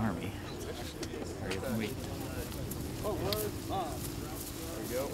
Army. Hurry up and wait. There you go.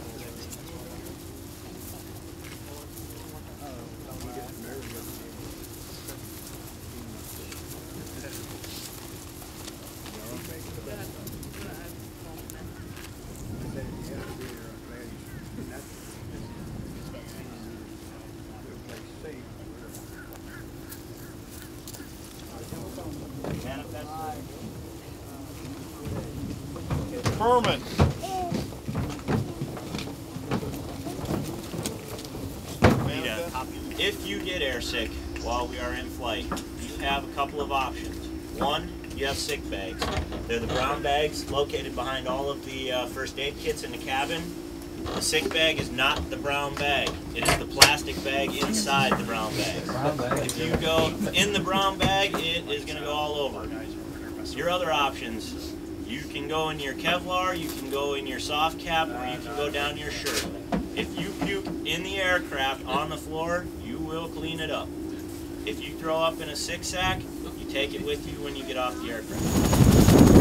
Herman. If you get airsick while we are in flight, you have a couple of options. One, you have sick bags. They're the brown bags located behind all of the first aid kits in the cabin. The sick bag is not the brown bag. It is the plastic bag inside the brown bag. If you go in the brown bag, it is going to go all over. Your other options, you can go in your Kevlar, you can go in your soft cap, or you can go down your shirt. If you puke in the aircraft on the floor, you will clean it up. If you throw up in a sick sack, you take it with you when you get off the aircraft.